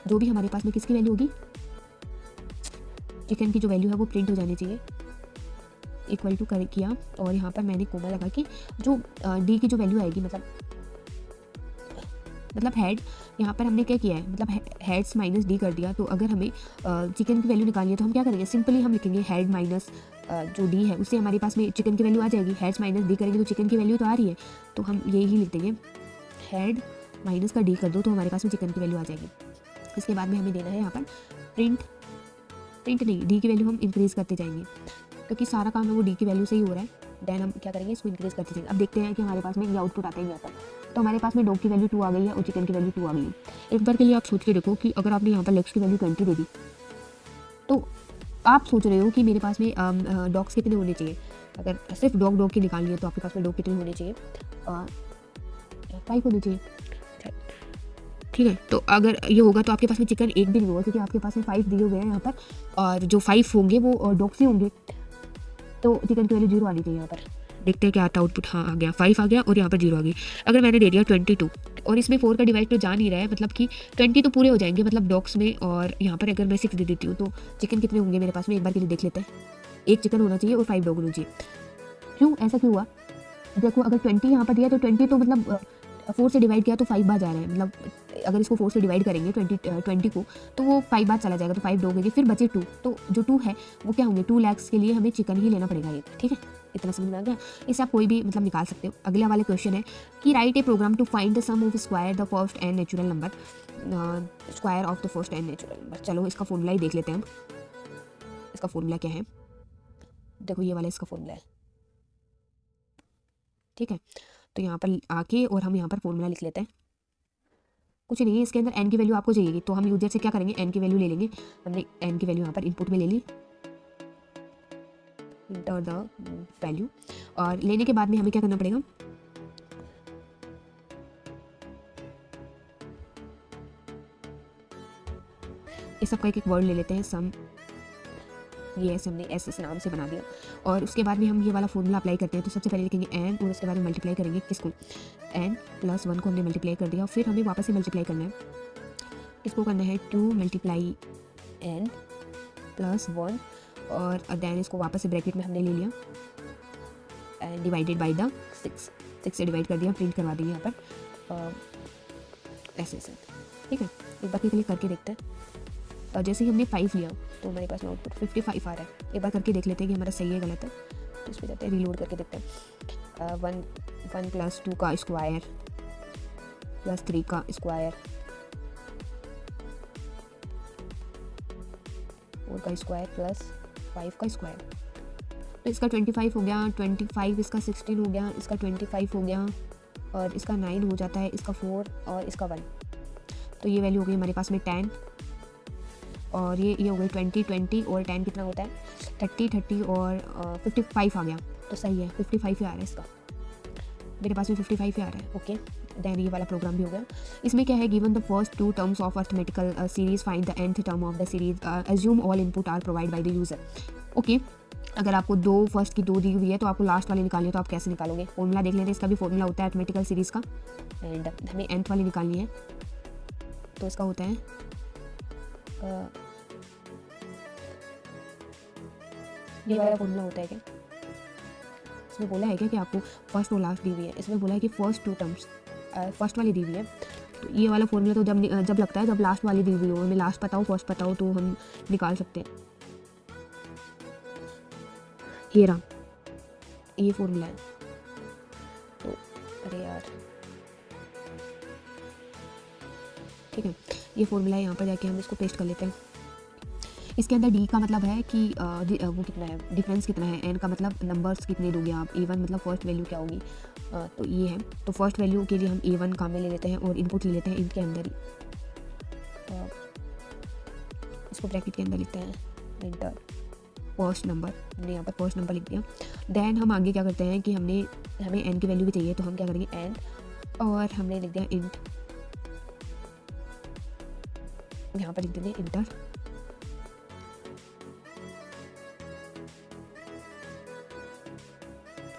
जो भी हमारे पास में किसकी वैल्यू होगी, चिकन की जो वैल्यू है वो प्रिंट हो जानी चाहिए। इक्वल टू कर किया और यहाँ पर मैंने कोमा लगा के जो डी की जो वैल्यू आएगी, मतलब हेड, यहाँ पर हमने क्या किया है, मतलब हेड्स माइनस डी कर दिया। तो अगर हमें चिकन की वैल्यू निकालनी है तो हम क्या करेंगे? सिंपली हम लिखेंगे हेड माइनस जो डी है उससे हमारे पास में चिकन की वैल्यू आ जाएगी। हेड्स माइनस डी करेंगे तो चिकन की वैल्यू तो आ रही है, तो हम यही लिख देंगे, हेड माइनस का डी कर दो तो हमारे पास में चिकन की वैल्यू आ जाएगी। इसके बाद में हमें देना है यहाँ पर प्रिंट नहीं, डी की वैल्यू हम इंक्रीज़ करते जाएंगे, क्योंकि सारा काम है वो डी की वैल्यू से ही हो रहा है। देन हम क्या करेंगे? इसको इंक्रीज़ करते जाएंगे। अब देखते हैं कि हमारे पास में ये आउटपुट आता है यहाँ पर। तो हमारे पास में डॉग की वैल्यू 2 आ गई है और चिकन की वैल्यू 2 आ गई है। एक बार के लिए आप सोच के देखो कि अगर आपने यहाँ पर लेग्स की वैल्यू 20 दे दी, तो आप सोच रहे हो कि मेरे पास में डॉग्स कितने होने चाहिए। अगर सिर्फ डॉग की निकालनी है तो आपके पास में डॉग कितने होने चाहिए? 5 होने चाहिए, ठीक है। तो अगर ये होगा तो आपके पास में चिकन 1 भी नहीं होगा, क्योंकि आपके पास में 5 दिए हुए हैं यहाँ पर, और जो 5 होंगे वो डॉग से होंगे, तो चिकन की वैल्यू 0 आनी चाहिए यहाँ पर। देखते हैं क्या आता है आउटपुट। हाँ, आ गया, 5 आ गया और यहाँ पर 0 आ गई। अगर मैंने दे दिया 22 और इसमें 4 का डिवाइड तो जा नहीं रहा है, मतलब कि 20 तो पूरे हो जाएंगे मतलब डॉग्स में, और यहाँ पर अगर मैं 6 दे देती हूँ तो चिकन कितने होंगे मेरे पास में? एक बार के लिए देख लेते हैं। 1 चिकन होना चाहिए और 5 डॉग होना चाहिए। क्यों ऐसा क्यों हुआ? देखो, अगर 20 यहाँ पर दिया तो 20 तो मतलब 4 से डिवाइड किया तो 5 बार जा रहा है, मतलब अगर इसको 4 से डिवाइड करेंगे 20 को तो वो 5 बार चला जाएगा, तो 5 डॉग होंगे, फिर बचे 2, तो जो 2 है वो क्या होंगे? 2 lakhs के लिए हमें चिकन ही लेना पड़ेगा, ये ठीक है। इतना समझ में आ गया? इससे आप कोई भी मतलब निकाल सकते हो। अगला वाला क्वेश्चन है कि write a program to find the sum of square the first n natural number, square of the first n natural number. चलो इसका फॉर्मूला ही देख लेते हैं हम। इसका फॉर्मूला क्या है? देखो ये वाला इसका फॉर्मूला है, ठीक है। तो यहाँ पर आके और हम यहाँ पर फॉर्मूला लिख लेते हैं। कुछ नहीं है, इसके अंदर एन की वैल्यू आपको चाहिएगी, तो हम यूजर से क्या करेंगे? एन की वैल्यू ले लेंगे। हमने एन की वैल्यू यहाँ पर इनपुट में ले ली, इंटर द वैल्यू, और लेने के बाद में हमें क्या करना पड़ेगा? इस सब का एक वर्ड ले लेते हैं, सम। ये ऐसे हमने ऐसे नाम से बना दिया, और उसके बाद में हम ये वाला फॉर्मूला अप्लाई करते हैं। तो सबसे पहले लिखेंगे एन और उसके बाद में मल्टीप्लाई करेंगे किसको? एन प्लस 1 को हमने मल्टीप्लाई कर दिया, फिर हमें वापस से मल्टीप्लाई करना है। इसको करना है 2 मल्टीप्लाई एन प्लस 1, और देन इसको वापस से ब्रैकेट में हमने ले लिया एंड डिवाइडेड बाई द 6 से डिवाइड कर दिया, प्रिंट करवा देंगे यहाँ पर ऐसे, ठीक है। एक बार के लिए करके देखते हैं। और जैसे ही हमने 5 लिया तो हमारे पास आउटपुट 55 आ रहा है। एक बार करके देख लेते हैं कि हमारा सही है गलत है। तो इस पर जाते हैं, रीलोड करके देखते हैं। 1 प्लस 2 का स्क्वायर प्लस 3 का स्क्वायर, 4 का स्क्वायर प्लस 5 का स्क्वायर, तो इसका 25 हो गया, 25 इसका 16 हो गया, इसका 25 हो गया, और इसका 9 हो जाता है, इसका 4 और इसका 1। तो ये वैल्यू हो गई हमारे पास में 10, और ये हो गई 20 और 10 कितना होता है? 30 और 55 आ गया। तो सही है, 55 ही आ रहा है इसका, मेरे पास में 55 ही आ रहा है। ओके, देन ये वाला प्रोग्राम भी हो गया। इसमें क्या है? Given the first 2 terms of arithmetical series, find the nth term of the series, assume all input are provide by the user. Okay, अगर आपको फर्स्ट की 2 दी हुई है तो आपको लास्ट वाली निकालनी है, तो आप कैसे निकालोगे? फॉर्मूला देख लेते हैं। इसका भी फॉर्मूला होता है अर्थमेटिकल सीरीज़ का, एंड हमें nth वाली निकालनी है। तो इसका होता है ये वाला फॉर्मूला होता है क्या? इसमें बोला है क्या कि आपको फर्स्ट और लास्ट दी हुई है? इसमें बोला है कि फर्स्ट 2 टर्म्स फर्स्ट वाली दी हुई है। तो ये वाला फॉर्मूला तो जब लगता है जब लास्ट वाली दी हुई हो, हमें लास्ट पता हो फर्स्ट पता हो तो हम निकाल सकते हैं। ये रहा, ये फॉर्मूला है। तो अरे यार, ठीक है, ये फॉर्मूला है। यहाँ पर जाके हम इसको पेस्ट कर लेते हैं। इसके अंदर डी का मतलब है कि वो कितना है, डिफरेंस कितना है, एन का मतलब नंबर्स कितने दोगे आप, ए वन मतलब फर्स्ट वैल्यू क्या होगी, तो ये है। तो फर्स्ट वैल्यू के लिए हम ए वन काम में ले लेते हैं और इनपुट ले लेते हैं इनके अंदर ही, तो इसको ब्रैकेट के अंदर लिखते हैं इंटर फर्स्ट नंबर, हमने यहाँ पर फर्स्ट नंबर लिख दिया। देन हम आगे क्या करते हैं कि हमें एन की वैल्यू भी चाहिए, तो हम क्या करेंगे एन, और हमने लिख दिया इंट, यहाँ पर लिख देंगे इंटर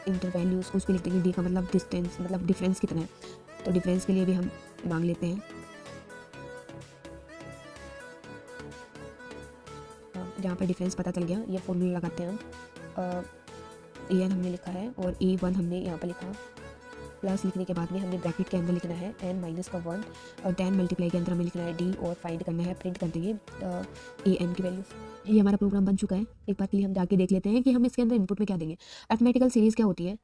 इंटर वैल्यूज, उसको लिख देंगे डी का मतलब डिस्टेंस, मतलब डिफरेंस कितना है, तो डिफरेंस के लिए भी हम मांग लेते हैं, जहाँ पर डिफरेंस पता चल गया ये फॉर्मूला लगाते हैं हम, ए एन हमने लिखा है और ए वन हमने यहाँ पर लिखा, प्लस लिखने के बाद में हमने ब्रैकेट के अंदर लिखना है एन माइनस का 1 और देन मल्टीप्लाई के अंदर हमें लिखना है डी और फाइंड करना है, प्रिंट कर देंगे ए एन की वैल्यू। ये हमारा प्रोग्राम बन चुका है। एक बार के लिए हम जाके देख लेते हैं कि हम इसके अंदर इनपुट में क्या देंगे। अरिथमेटिकल सीरीज़ क्या होती है?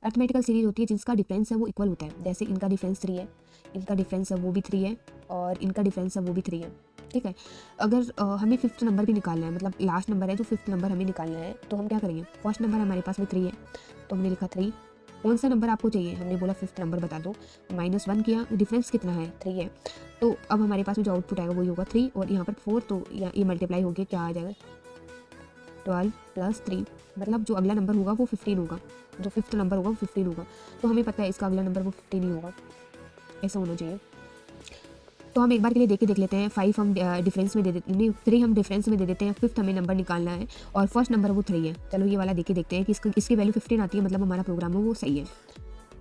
अरिथमेटिकल सीरीज होती है जिसका डिफरेंस है वो इक्वल होता है, जैसे इनका डिफरेंस 3 है, इनका डिफरेंस है वो भी 3 है और इनका डिफरेंस है वो भी 3 है, ठीक है। अगर हमें फिफ्थ नंबर भी निकालना है, मतलब लास्ट नंबर है जो फिफ्थ नंबर हमें निकालना है, तो हम क्या करेंगे, फर्स्ट नंबर हमारे पास में 3 है तो हमने लिखा 3, कौन सा नंबर आपको चाहिए, हमने बोला फिफ्थ नंबर बता दो, -1 किया, डिफरेंस कितना है 3 है, तो अब हमारे पास में जो आउटपुट आएगा वही होगा 3 और यहाँ पर 4, तो ये मल्टीप्लाई होकर क्या आ जाएगा 12 + 3, मतलब जो अगला नंबर होगा वो 15 होगा, जो फिफ्थ नंबर होगा वो 15 होगा, तो हमें पता है इसका अगला नंबर वो 15 ही होगा, ऐसा होना चाहिए। तो हम एक बार के लिए देख लेते हैं, 5 हम डिफरेंस में दे देते हैं, 3 हम डिफरेंस में दे देते हैं, फिफ्थ हमें नंबर निकालना है और फर्स्ट नंबर वो 3 है। चलो ये वाला देखते हैं कि इसकी वैल्यू 15 आती है, मतलब हमारा प्रोग्राम है वो सही है।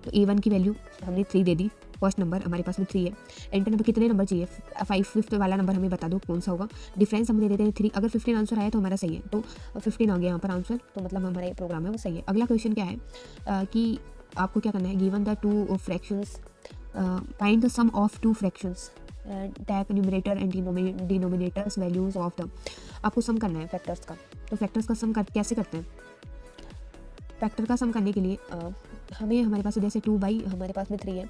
तो A1 की वैल्यू हमने 3 दे दी, फर्स्ट नंबर हमारे पास में 3 है, एंटर नंबर कितने नंबर चाहिए 5, फिफ्थ वाला नंबर हमें बता दो कौन सा होगा, डिफरेंस हम दे देते हैं 3, अगर 15 आंसर आया तो हमारा सही है, तो 15 आ गया यहाँ पर आंसर, तो मतलब हमारा ये प्रोग्राम है वो सही है। अगला क्वेश्चन क्या है कि आपको क्या करना है, given the 2 fractions find the sum of 2 fractions take numerator and denominators values of the, आपको सम करना है फैक्टर्स का। तो फैक्टर्स का सम कैसे करते हैं, फैक्टर का सम करने के लिए हमारे पास जैसे 2/, हमारे पास में 3 है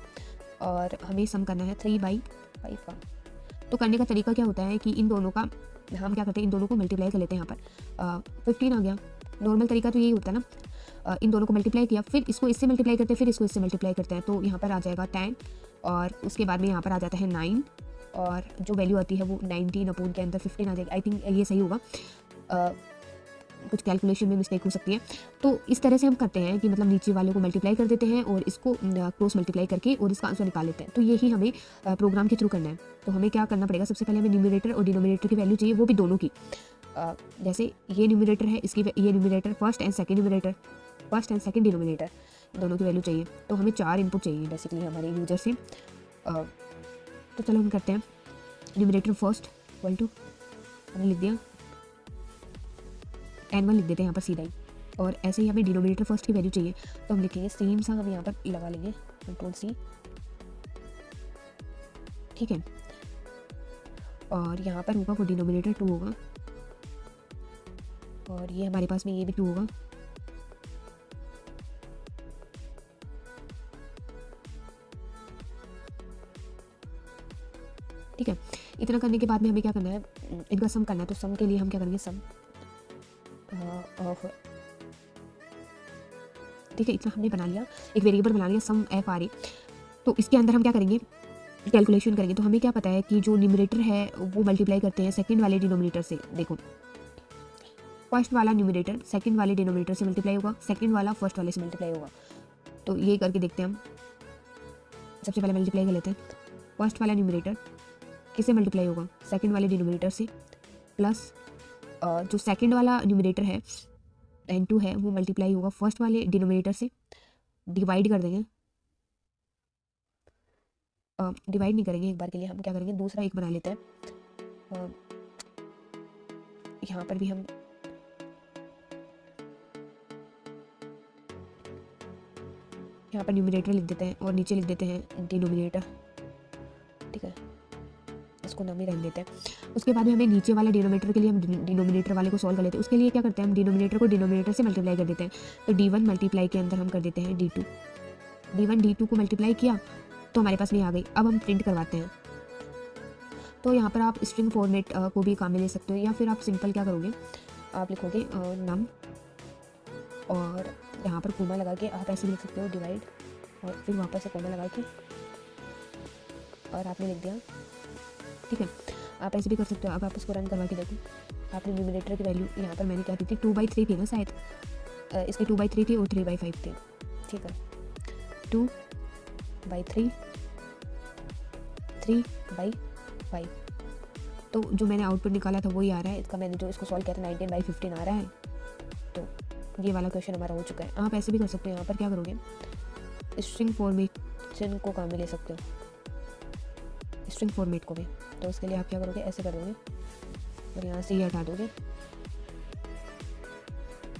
और हमें सम करना है 3/5 का। तो करने का तरीका क्या होता है कि इन दोनों का हम क्या करते हैं, इन दोनों को मल्टीप्लाई कर लेते हैं। यहाँ पर 15 आ गया, नॉर्मल तरीका तो यही होता है ना, इन दोनों को मल्टीप्लाई किया, फिर इसको इससे मल्टीप्लाई करते हैं, फिर इसको इससे मल्टीप्लाई करते हैं, तो यहाँ पर आ जाएगा 10 और उसके बाद में यहाँ पर आ जाता है 9 और जो वैल्यू आती है वो 19 अपॉन के अंदर 15 आ जाएगी। आई थिंक ये सही होगा, कुछ कैलकुलेशन में मिस्टेक हो सकती है। तो इस तरह से हम करते हैं कि मतलब नीचे वाले को मल्टीप्लाई कर देते हैं और इसको क्रॉस मल्टीप्लाई करके और इसका आंसर निकाल लेते हैं। तो यही हमें प्रोग्राम के थ्रू करना है। तो हमें क्या करना पड़ेगा, सबसे पहले हमें न्यूमरेटर और डिनोमिनेटर की वैल्यू चाहिए, वो भी दोनों की। जैसे ये न्यूमरेटर है, इसकी ये numerator first and second numerator, first and second denominator, दोनों की वैल्यू चाहिए। तो हमें 4 इनपुट चाहिए बेसिकली हमारे यूजर से। तो चलो हम करते हैं, न्यूमरेटर फर्स्ट इक्वल टू, हमने लिख दिया n1 लिख देते हैं यहाँ पर सीधा ही, और ऐसे ही हमें डिनोमिनेटर फर्स्ट की वैल्यू चाहिए, तो हम लिखेंगे सेम सा हम यहाँ पर लगा लेंगे Ctrl+C, ठीक है। और यहाँ पर होगा वो डिनोमिनेटर 2 होगा और ये हमारे पास में ये भी 2 होगा, ठीक है। इतना करने के बाद में हमें क्या करना है, इनका सम करना है। तो सम के लिए हम क्या करेंगे, सम ऑफ, ठीक है, इतना हमने बना लिया, एक वेरिएबल बना लिया सम FRA। तो इसके अंदर हम क्या करेंगे, कैलकुलेशन करेंगे। तो हमें क्या पता है कि जो न्यूमरेटर है वो मल्टीप्लाई करते हैं सेकंड वाले डिनोमिनेटर से। देखो फर्स्ट वाला न्यूमरेटर सेकंड वाले डिनोमिनेटर से मल्टीप्लाई होगा, सेकंड वाला फर्स्ट वाले से मल्टीप्लाई होगा। तो ये करके देखते हैं हम, सबसे पहले मल्टीप्लाई कर लेते हैं। फर्स्ट वाला न्यूमरेटर किससे मल्टीप्लाई होगा, सेकंड वाले डिनोमिनेटर से, प्लस जो सेकंड वाला न्यूमरेटर है n2 है वो मल्टीप्लाई होगा फर्स्ट वाले डिनोमिनेटर से, डिवाइड कर देंगे, डिवाइड नहीं करेंगे, एक बार के लिए हम क्या करेंगे, दूसरा एक बना लेते हैं। यहाँ पर भी हम यहाँ पर न्यूमरेटर लिख देते हैं और नीचे लिख देते हैं डिनोमिनेटर, ठीक है, इसको नाम ही रहने देते हैं। उसके बाद में हमें नीचे वाला डिनोमिनेटर के लिए हम डिनोमिनेटर वाले को सॉल्व कर लेते हैं। उसके लिए क्या करते हैं, हम डिनोमिनेटर को डिनोमिनेटर से मल्टीप्लाई कर देते हैं। तो D1 मल्टीप्लाई के अंदर हम कर देते हैं D2, D1 D2 को मल्टीप्लाई किया तो हमारे पास में आ गई। अब हम प्रिंट करवाते हैं, तो यहाँ पर आप स्ट्रिंग फॉर्मेट को भी काम में ले सकते हो, या फिर आप सिंपल क्या करोगे, आप लिखोगे नम और यहाँ पर कोमा लगा के आप ऐसे लिख सकते हो डिवाइड, और फिर वापस से कोमा लगा के और आपने लिख दिया। ठीक है, आप ऐसे भी कर सकते हो। अब आप इसको रन करवा के देखो, आपने न्यूमरेटर की वैल्यू यहाँ पर मैंने क्या दी थी, 2/3 थी ना शायद, इसकी 2/3 थी और 3/5 थी। ठीक है, 2/3 3/5, तो जो मैंने आउटपुट निकाला था वही आ रहा है। इसका मैंने जो इसको सॉल्व किया था 19/15 आ रहा है। तो ये वाला क्वेश्चन हमारा हो चुका है। आप ऐसे भी कर सकते हो, यहाँ पर क्या करोगे, स्ट्रिंग फॉर्मेशन को काम में ले सकते हो, स्ट्रिंग फॉर्मेट को भी। तो उसके लिए आप क्या करोगे, ऐसे करोगे और यहाँ से ये हटा दोगे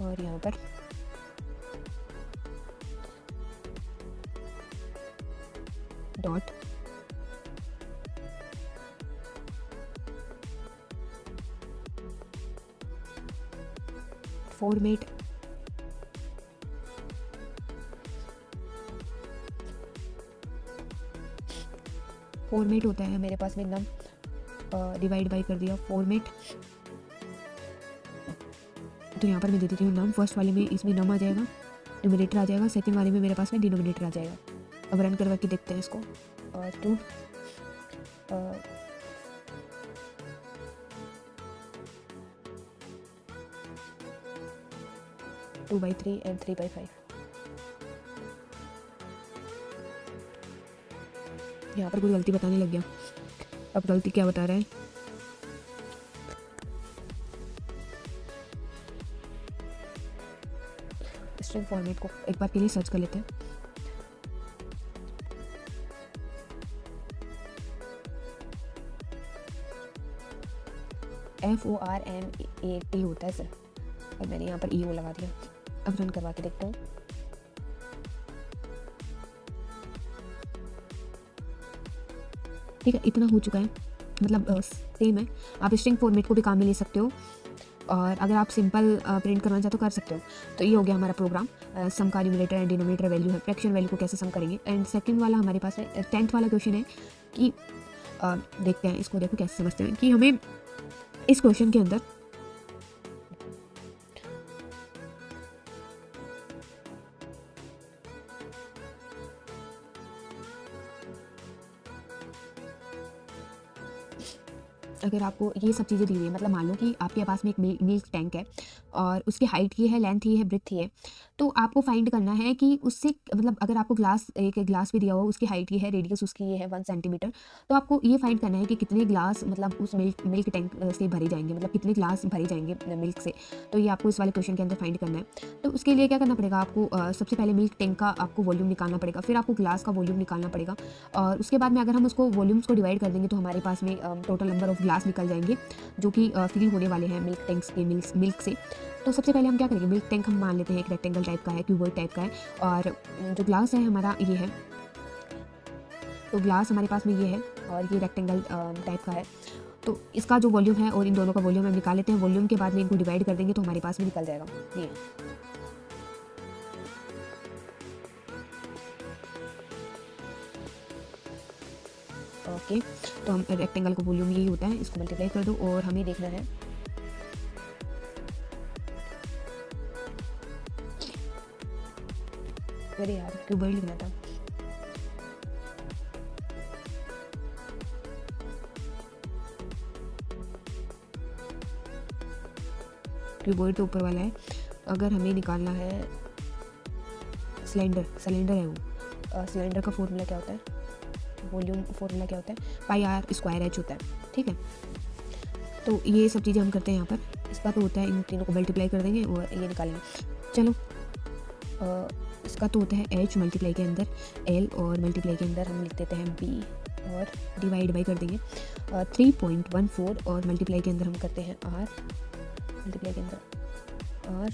और यहाँ पर डॉट फॉर्मेट फॉर्मेट होता है मेरे पास में नम डिवाइड बाई कर दिया फॉर्मेट, तो यहाँ पर मैं दे देती हूँ नम। फर्स्ट वाले में इसमें नम आ जाएगा, न्यूमरेटर आ जाएगा, सेकंड वाले में मेरे पास में डिनोमिनेटर आ जाएगा। अब रन करवा के देखते हैं इसको। 2/3 and 3/5। यहाँ पर कोई गलती बताने लग गया। अब गलती क्या बता रहा है, स्ट्रिंग फॉर्मेट को एक बार के लिए सर्च कर लेते हैं। FORMAT होता है सर, और मैंने यहाँ पर EO लगा दिया। अब रन करवा के देखता हूँ। ठीक है, इतना हो चुका है, मतलब सेम है। आप स्ट्रिंग फॉर्मेट को भी काम में ले सकते हो, और अगर आप सिंपल प्रिंट करना चाहते हो कर सकते हो। तो ये हो गया हमारा प्रोग्राम। सम का न्यूमरेटर एंड डिनोमिनेटर वैल्यू है, फ्रैक्शन वैल्यू को कैसे सम करेंगे। एंड सेकंड वाला हमारे पास है 10th वाला क्वेश्चन है कि देखते हैं इसको, देखो कैसे समझते हैं कि हमें इस क्वेश्चन के अंदर अगर आपको ये सब चीज़ें दी हुई है, मतलब मान लो कि आपके पास में एक मिल्क टैंक है और उसकी हाइट ये है, लेंथ ये है, ब्रेथ ये है, तो आपको फाइंड करना है कि उससे, मतलब अगर आपको एक ग्लास भी दिया हुआ, उसकी हाइट ये है, रेडियस उसकी ये है 1 सेंटीमीटर, तो आपको ये फाइंड करना है कि कितने ग्लास मतलब उस मिल्क टैंक से भरे जाएंगे, मतलब कितने ग्लास भरे जाएंगे मिल्क से। तो ये आपको इस वाले क्वेश्चन के अंदर फाइंड करना है। तो उसके लिए क्या करना पड़ेगा आपको, सबसे पहले मिल्क टैंक का आपको वॉल्यूम निकालना पड़ेगा, फिर आपको ग्लास का वॉल्यूम निकालना पड़ेगा, और उसके बाद में अगर हम उसको वॉल्यूम्स को डिवाइड कर देंगे तो हमारे पास में टोटल नंबर ऑफ ग्लास निकल जाएंगे जो कि फिल होने वाले हैं मिल्क टैंक्स के मिल्क से। तो सबसे पहले हम क्या करेंगे, मिल्क टैंक हम मान लेते हैं एक रेक्टेंगल टाइप का है, क्यूबॉइड टाइप का है, और जो ग्लास है हमारा ये है, तो ग्लास हमारे पास में ये है और ये रेक्टेंगल टाइप का है। तो इसका जो वॉल्यूम है और इन दोनों का वॉल्यूम हम निकाल लेते हैं। वॉल्यूम के बाद में इनको डिवाइड कर देंगे तो हमारे पास में निकल जाएगा ये। ओके, तो हम रेक्टेंगल का वॉल्यूम यही होता है, इसको मल्टीप्लाई कर दो और हमें देखना है अरे यार क्यूबॉइड लिखना था। क्यूबॉइड तो ऊपर वाला है, अगर हमें निकालना है सिलेंडर है वो। सिलेंडर का फॉर्मूला क्या होता है, वॉल्यूम फॉर्मूला क्या होता है, πr²h होता है। ठीक है, तो ये सब चीज़ें हम करते हैं यहाँ पर। इसका तो होता है इन तीनों को मल्टीप्लाई कर देंगे और ये निकालेंगे। चलो, इसका तो होता है h मल्टीप्लाई के अंदर l, और मल्टीप्लाई के अंदर हम लिख देते हैं b, और डिवाइड बाई कर देंगे 3.14, और मल्टीप्लाई के अंदर हम करते हैं r, मल्टीप्लाई के अंदर r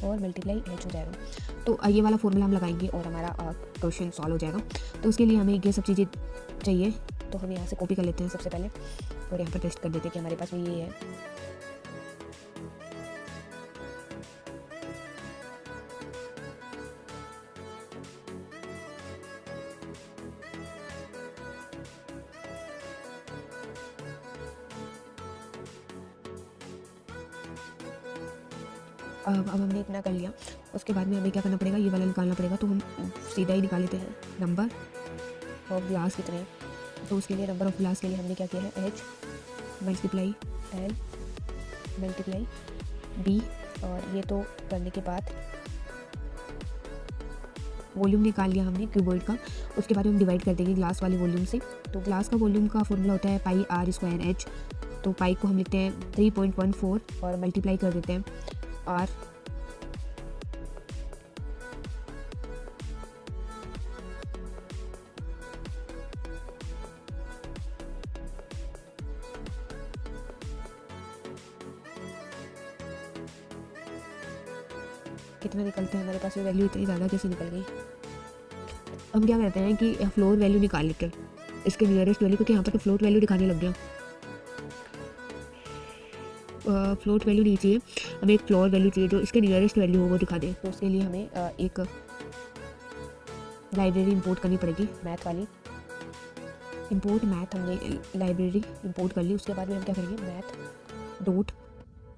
और मल्टीप्लाई h हो जाएगा। तो ये वाला फॉर्मूला हम लगाएंगे और हमारा क्वेश्चन सॉल्व हो जाएगा। तो उसके लिए हमें ये सब चीज़ें चाहिए, तो हम यहाँ से कॉपी कर लेते हैं सबसे पहले और यहाँ पर पेस्ट कर देते हैं कि हमारे पास में ये है। अब हमने इतना कर लिया, उसके बाद में हमें क्या करना पड़ेगा, ये वाला निकालना पड़ेगा। तो हम सीधा ही निकाल लेते हैं नंबर ऑफ ग्लास कितने हैं। तो उसके लिए नंबर ऑफ ग्लास के लिए हमने क्या किया है, H multiply L multiply B, और ये तो करने के बाद वॉल्यूम निकाल लिया हमने क्यूबॉइड का। उसके बाद हम डिवाइड कर देंगे ग्लास वाले वॉल्यूम से। तो ग्लास का वॉल्यूम का फॉर्मूला होता है पाई आर स्क्वायर एच। तो पाई को हम लिखते हैं 3.14 और मल्टीप्लाई कर देते हैं आर। कितना निकलता है हमारे पास, ये वैल्यू इतनी ज़्यादा कैसे निकल गई। हम क्या करते हैं कि फ्लोर वैल्यू निकाल लेते हैं, इसके नियरेस्ट वैल्यू, क्योंकि यहाँ पर तो फ्लोट वैल्यू दिखाने लग गया। फ्लोट वैल्यू नहीं चाहिए, हमें एक फ्लोर वैल्यू चाहिए जो इसके नियरेस्ट वैल्यू हो वो दिखा दे। तो उसके लिए हमें एक लाइब्रेरी इंपोर्ट करनी पड़ेगी, मैथ वाली। इंपोर्ट मैथ, हमने लाइब्रेरी इंपोर्ट कर ली। उसके बाद में हम क्या करेंगे, मैथ डॉट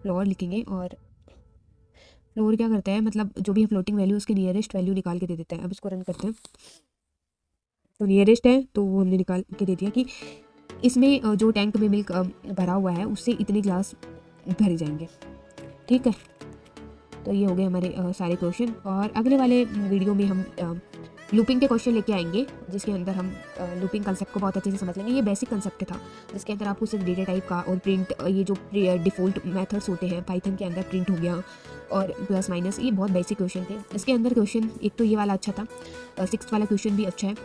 फ्लोर लिखेंगे। और फ्लोर क्या करता है, मतलब जो भी है फ्लोटिंग वैल्यू उसके नियरेस्ट वैल्यू निकाल के दे देता है। अब इसको रन करते हैं। तो नियरेस्ट है तो वो हमने निकाल के दे दिया कि इसमें जो टैंक में मिल्क भरा हुआ है उससे इतने ग्लास भरे जाएंगे। ठीक है, तो ये हो गए हमारे सारे क्वेश्चन। और अगले वाले वीडियो में हम लूपिंग के क्वेश्चन लेके आएंगे, जिसके अंदर हम लूपिंग कंसेप्ट को बहुत अच्छे से समझ लेंगे। ये बेसिक कंसेप्ट था जिसके अंदर आपको सिर्फ डेटा टाइप का और प्रिंट, ये जो डिफ़ॉल्ट मेथड्स होते हैं पाइथन के अंदर, प्रिंट हो गया और प्लस माइनस, ये बहुत बेसिक क्वेश्चन थे। इसके अंदर क्वेश्चन एक तो ये वाला अच्छा था, 6 वाला क्वेश्चन भी अच्छा है,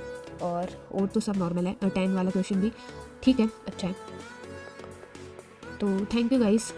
और तो सब नॉर्मल है। 10 वाला क्वेश्चन भी ठीक है, अच्छा है। तो थैंक यू गाइस।